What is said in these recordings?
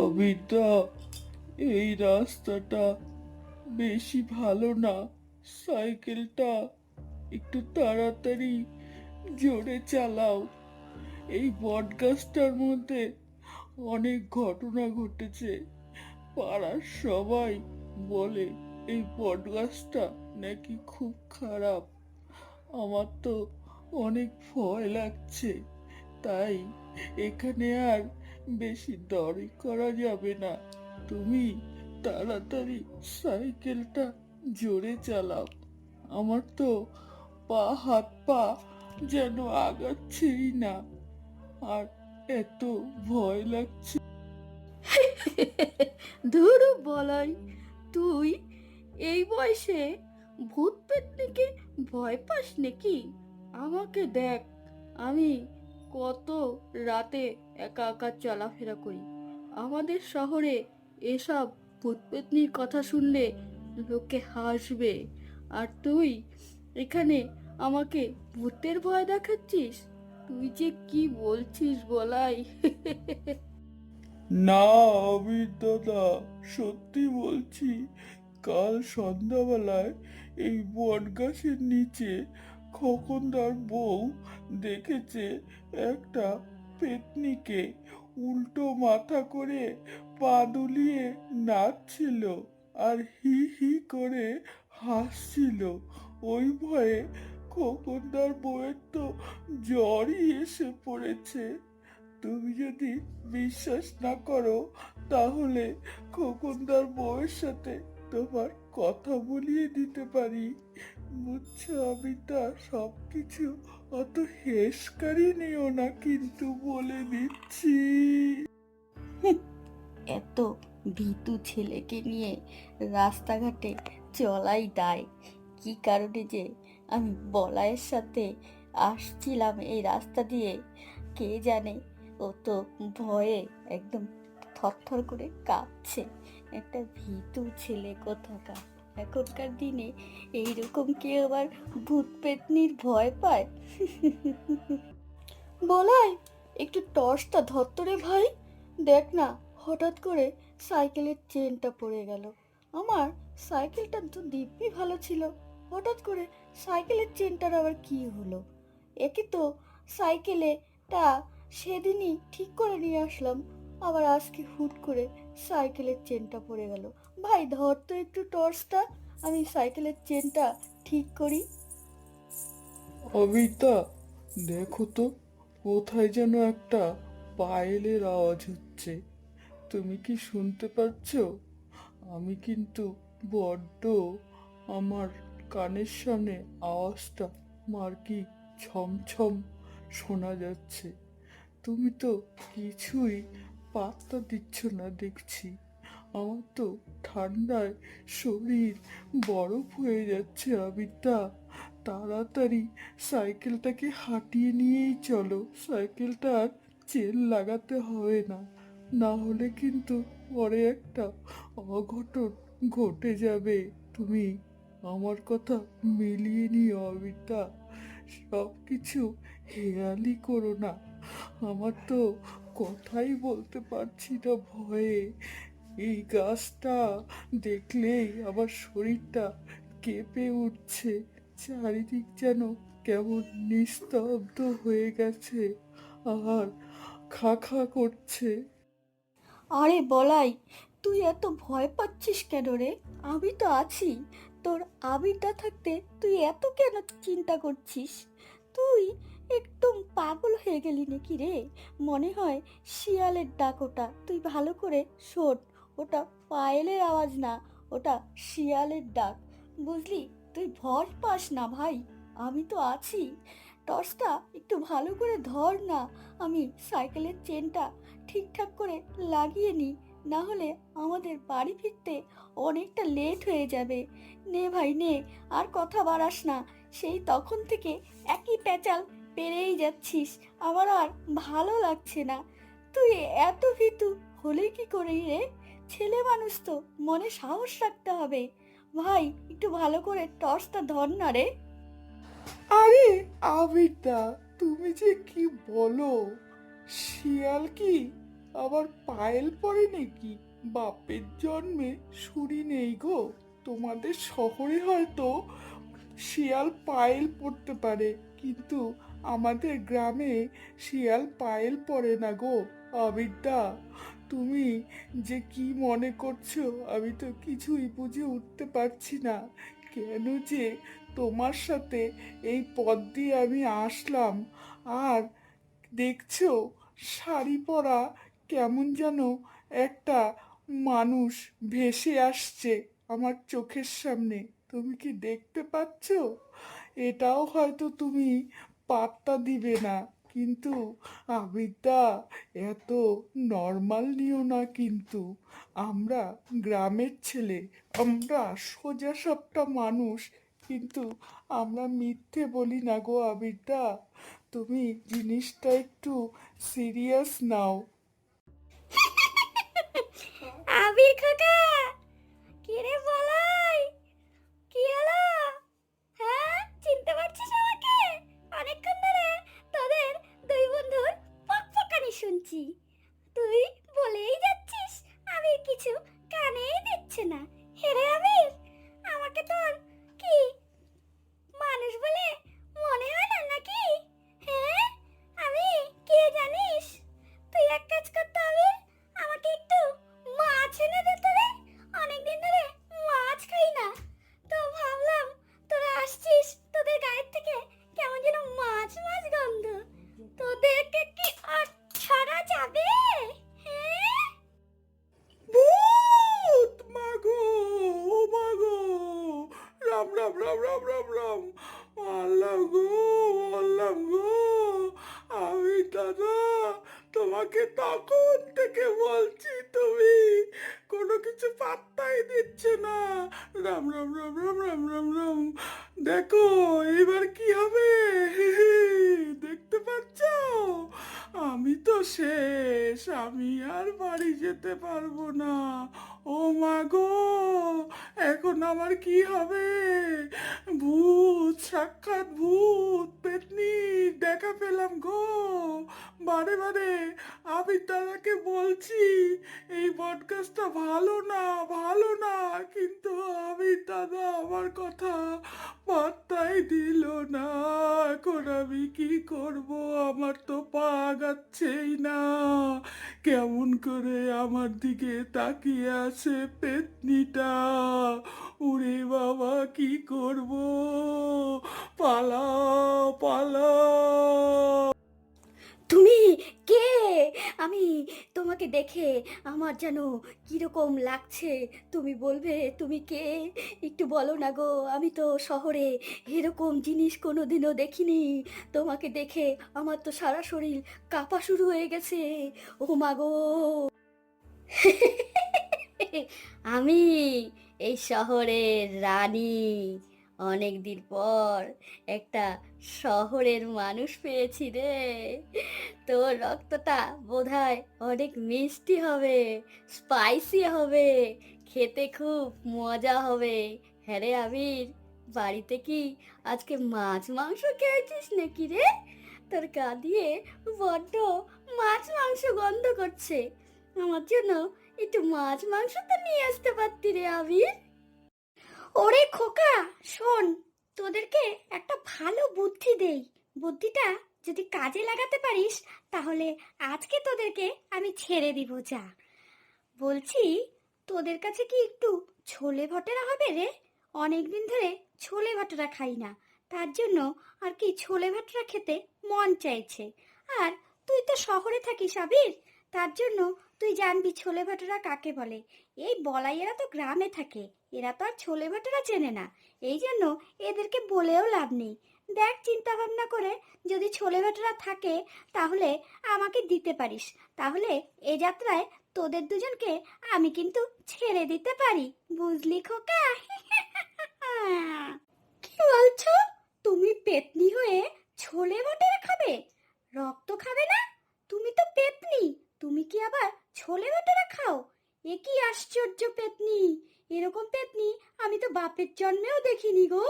অবিদ্যা, এই রাস্তাটা বেশি ভালো না। সাইকেলটা একটু তাড়াতাড়ি জোরে চালাও। এই বটগাছটার মধ্যে অনেক ঘটনা ঘটেছে। পাড়ার সবাই বলে এই বটগাছটা নাকি খুব খারাপ। আমার তো অনেক ভয় লাগছে, তাই এখানে আর বেশি দড়ি করা যাবে না। তুমি তাড়াতাড়ি সাইকেলটা জোরে চালাও। আমার তো হাত পা যেন আগাচ্ছেই না, আর এত ভয় লাগছে। ধুরু বলাই, তুই এই বয়সে ভূত পেতনিকে ভয় পাস নাকি? আমাকে দেখ, আমি কত রাতে একা একা চলাফেরা করি। আমাদের শহরে এসব ভূত পেতনির কথা শুনলে লোকে হাসবে, আর তুই এখানে আমাকে ভূতের ভয় দেখাচ্ছিস? তুই যে কি বলছিস বলাই! না অমিত দাদা, সত্যি বলছি। কাল সন্ধ্যাবেলায় এই বটগাছের নিচে খোকনদার বউ দেখেছে একটা পেতনিকে উল্টো মাথা করে পা দুলিয়ে নাচছিল আর হি হি করে হাসছিল। ওই ভয়ে খোকনদার বউয়ের তো জ্বরই এসে পড়েছে। তুমি যদি বিশ্বাস না করো, তাহলে খোকনদার বউয়ের সাথে তোমার কথা বলিয়ে দিতে পারি। বুঝছো অমিতা, সবকিছু অত হেসকারি নিও না কিন্তু, বলে দিচ্ছি। এত ভীতু ছেলেকে নিয়ে রাস্তাঘাটে চলাই দায়। কি কারণে যে আমি বলাইয়ের সাথে আসছিলাম এই রাস্তা দিয়ে কে জানে। ও তো ভয়ে একদম থরথর করে কাঁপছে। একটা ভীতু ছেলে কোথাকার! এখনকার দিনে এইরকম কেউ আবার ভূত পেতনির ভয় পায়? বলাই, একটু টর্চটা ধর তো রে ভাই। দেখ না, হঠাৎ করে সাইকেলের চেনটা পড়ে গেল। আমার সাইকেলটা তো দিব্যি ভালো ছিল, হঠাৎ করে সাইকেলের চেনটার আবার কি হলো? একে তো সাইকেলেটা সেদিনই ঠিক করে নিয়ে আসলাম, আবার আজকে হুট করে সাইকেলের চেনটা পড়ে গেল। ভাই ধর তো একটু টর্চটা, আমি সাইকেলের চেনটা ঠিক করি। অমিতা, দেখো তো, কোথায় যেন একটা পায়েলের আওয়াজ হচ্ছে। তুমি কি শুনতে পাচ্ছ? আমি কিন্তু বড্ড, আমার কানের সামনে আওয়াজটা মার্কি ছমছম শোনা যাচ্ছে। তুমি তো কিছুই পাত্তা দিচ্ছ না দেখছি। আমার তো ঠান্ডায় শরীর বরফ হয়ে যাচ্ছে আবিদা। তাড়াতাড়ি সাইকেলটাকে হাঁটিয়ে নিয়েই চলো। সাইকেলটা আর চেন লাগাতে হবে না, না হলে কিন্তু পরে একটা অঘটন ঘটে যাবে। তুমি আমার কথা মিলিয়ে নিও অবিতা, সব কিছু হেয়ালি করো না। আমার তো কথাই বলতে পারছি না ভয়ে। এই গাছটা দেখলেই আমার শরীরটা কেঁপে উঠছে। চারিদিক যেন কেমন নিস্তব্ধ হয়ে গেছে, আর খা খা করছে। আরে বলাই, তুই এত ভয় পাচ্ছিস কেন রে? আমি তো আছি। তোর আবিরটা থাকতে তুই এত কেন চিন্তা করছিস? তুই একদম পাগল হয়ে গেলি নাকি রে? মনে হয় শিয়ালের ডাক ওটা, তুই ভালো করে শোন। ওটা পায়েলের আওয়াজ না, ওটা শিয়ালের ডাক। বুঝলি? তুই ভয় পাস না ভাই, আমি তো আছি। টর্চটা একটু ভালো করে ধর না, আমি সাইকেলের চেনটা ঠিকঠাক করে লাগিয়ে নি, না হলে আমাদের বাড়ি ফিরতে অনেকটা লেট হয়ে যাবে। নে ভাই নে, আর কথা বাড়াস না। সেই তখন থেকে একই প্যাচাল পেরেই যাচ্ছিস, আমার আর ভালো লাগছে না। তুই এত ভীতু হলে কি করে রে? ছেলে মানুষ তো, মনে সাহস রাখতে হবে। ভাই একটু ভালো করে টর্চটা ধর না রে। আরে আবিদা, তুমি যে কি বলো! শিয়াল কি আবার পায়েল পড়ে নাকি? বাপের জন্মে ছুরি নেই গো। তোমাদের শহরে হয়তো শিয়াল পায়েল পড়তে পারে, কিন্তু আমাদের গ্রামে শিয়াল পায়েল পড়ে না গো। আবিরদা, তুমি যে কি মনে করছো আমি তো কিছুই বুঝে উঠতে পারছি না। কেন যে তোমার সাথে এই পথ দিয়ে আমি আসলাম, আর দেখছো শাড়ি পরা কেমন যেন একটা মানুষ ভেসে আসছে আমার চোখের সামনে। তুমি কি দেখতে পাচ্ছ? এটাও হয়তো তুমি পাত্তা দিবে না, কিন্তু আবিদা, এত নর্মাল নিও না কিন্তু। আমরা গ্রামের ছেলে, আমরা সোজা সাপটা মানুষ, কিন্তু আমরা মিথ্যে বলি না গো আবিরদা। তুমি জিনিসটা একটু সিরিয়াস নাও। আবির খোকা, কে রে বলাই? কি হলো? হ্যাঁ, চিনতে পারছিস আমাকে? অনেকক্ষণ ধরে তোদের দুই বন্ধুর পকপকানি শুনছি। তুই বলেই যাচ্ছিস, আবির কিছু কানেই দিচ্ছে না। হেরে আবির, আমাকে তোর কি মানুষ বলে মনে হয় না নাকি? হ্যাঁ, আমি কে জানিস? তুই এক কাজ করতে হবে, আমাকে একটু মাছ এনে দে তো রে। অনেকদিন ধরে মাছ খাই না, তো ভাবলাম তোরা আসছিস, তোদের গায়ের থেকে কেমন যেন মাছ মাছ গন্ধ। তোদেরকে কি আর ছাড়া যাবে? হ্যাঁ, ভূত মাগো, ও মাগো, রাম রাম রাম রাম রাম রাম, আল্লাহ গো, আল্লাহ গো। আমি দাদা তোমাকে তখন থেকে বলছি, তুমি কোনো কিছু পাত্তাই দিচ্ছে না। রাম রাম রাম রাম রাম রাম রাম। দেখো এবার কি হবে, দেখতে পাচ্ছ? আমি তো শেষ, আমি আর বাড়ি যেতে পারবো না। ও মা গো, এখন আমার কি হবে? ভূত, সাক্ষাৎ ভূত পেতনি দেখা পেলাম গো। বারে বারে আমি দাদাকে বলছি এই পডকাস্টটা ভালো না, ভালো না, কিন্তু আমি দাদা আমার কথা পাত্তাই দিল না। এখন আমি কি করব? আমার তো পা গাচ্ছেই না। কেমন করে আমার দিকে তাকিয়ে আছে পেতনিটা। ওরে বাবা, কি করব? পালাও পালাও। তুমি কে? আমি তোমাকে দেখে আমার যেন কিরকম লাগছে, তুমি বলবে তুমি কে? একটু বলো না গো, আমি তো শহরে এরকম জিনিস কোনোদিনও দেখিনি। তোমাকে দেখে আমার তো সারা শরীর কাঁপা শুরু হয়ে গেছে। ও মা গো! আমি এই শহরের রানী। অনেক দিন পর একটা শহরের মানুষ পেয়েছি রে। তোর রক্তটা বোধহয় অনেক মিষ্টি হবে, স্পাইসি হবে, খেতে খুব মজা হবে। হ্যাঁ রে আবির, বাড়িতে কি আজকে মাছ মাংস খেয়েছিস নাকি রে? তোর গা দিয়ে বড্ড মাছ মাংস গন্ধ করছে। আমার জন্য একটু মাছ মাংস তো নিয়ে আসতে পারতি রে আবির। ওরে খোকা, শোন, তোদেরকে একটা ভালো বুদ্ধি দেই। বুদ্ধিটা যদি কাজে লাগাতে পারিস, তাহলে আজকে তোদেরকে আমি ছেড়ে দিব। যা বলছি, তোদের কাছে কি একটু ছোলে ভটেরা হবে রে? অনেকদিন ধরে ছোলে ভটেরা খাই না, তার জন্য আর কি ছোলে ভটেরা খেতে মন চাইছে। আর তুই তো শহরে থাকিস আবির, তার জন্য তুই জানবি ছোলে ভটেরা কাকে বলে। এই বলাইয়েরা তো গ্রামে থাকে, এরা তো আর ছোলে ভটেরা চেনে না। এই জন্য এদেরকে বলেও লাভ নেই। দেখ, চিন্তা ভাবনা করে যদি ছোলে ভটেরা থাকে, তাহলে আমাকে দিতে পারিস। তাহলে এ যাত্রায় তোদের দুজনকে আমি কিন্তু ছেড়ে দিতে পারি, বুঝলি খোকা? কি বলছো? তুমি পেতনি হয়ে ছোলে ভাটেরা খাবে? রক্ত খাবে না? তুমি তো পেতনি, তুমি কি আবার ছোলে ভাটেরা খাও? এ কি আশ্চর্য পেতনি! এরকম পেতনি আমি তো বাপের জন্মেও দেখিনি গো।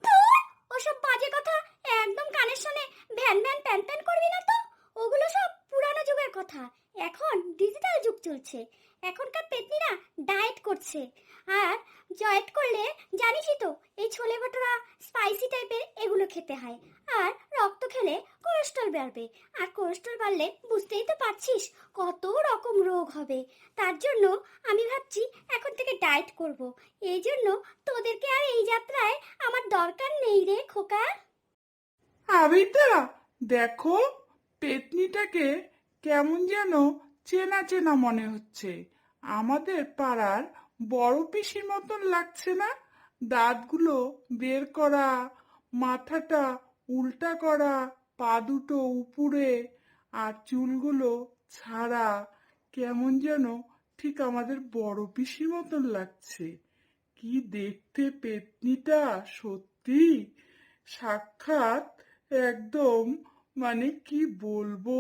ধুর, ওসব বাজে কথা একদম কানের শোনে ভ্যান ভ্যান প্যান প্যান করবি না তো। ওগুলো সব পুরানো যুগের কথা। এখন করছে। এখনকার পেতনিরা ডায়েট করছে। আর ডায়েট করলে জানিসই তো এই ছোলে ভটোরা স্পাইসি টাইপের এগুলো খেতে হয়। আর রক্ত খেলে কোলেস্ট্রল বাড়বে। আর কোলেস্ট্রল বাড়লে বুঝতেই তো পারছিস কত রকম রোগ হবে। তার জন্য আমি ভাবছি এখন থেকে ডায়েট করব। এই জন্য তোদেরকে আর এই যাত্রায় আমার দরকার নেই রে খোকা। আবিতা, দেখো পেতনিটাকে কেমন যেন চেনা চেনা মনে হচ্ছে। আমাদের পাড়ার বড় পিসির মতন লাগছে না? দাঁতগুলো বের করা, মাথাটা উল্টা করা, পা দুটো উপরে, আর চুলগুলো ছাড়া, কেমন যেন ঠিক আমাদের বড় পিসির মতন লাগছে। কি দেখতে পেতনিটা, সত্যি সাক্ষাৎ একদম, মানে কি বলবো।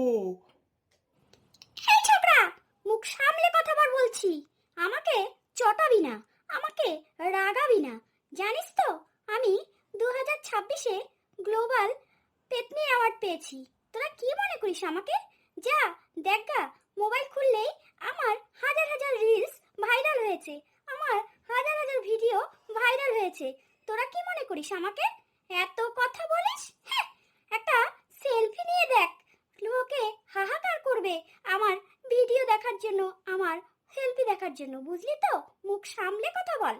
এই ছোকরা, মুখ সামলে কথা বল বলছি। আমাকে চটাবি না, আমাকে রাগাবি না। জানিস তো আমি 2026-এ গ্লোবাল পেতনি অ্যাওয়ার্ড পেয়েছি। তোরা কি মনে করিস আমাকে? যা দেখগা, মোবাইল খুললেই আমার হাজার হাজার রিলস ভাইরাল হয়েছে, আমার হাজার হাজার ভিডিও ভাইরাল হয়েছে। তোরা কি মনে করিস আমাকে? এত কথা বলিস? হ্যাঁ, একটা সেলফি নিয়ে দেখ, লোকে হাহাকার করবে আমার ভিডিও দেখার জন্য, আমার সেলফি দেখার জন্য। বুঝলি তো? মুখ সামলে কথা বল।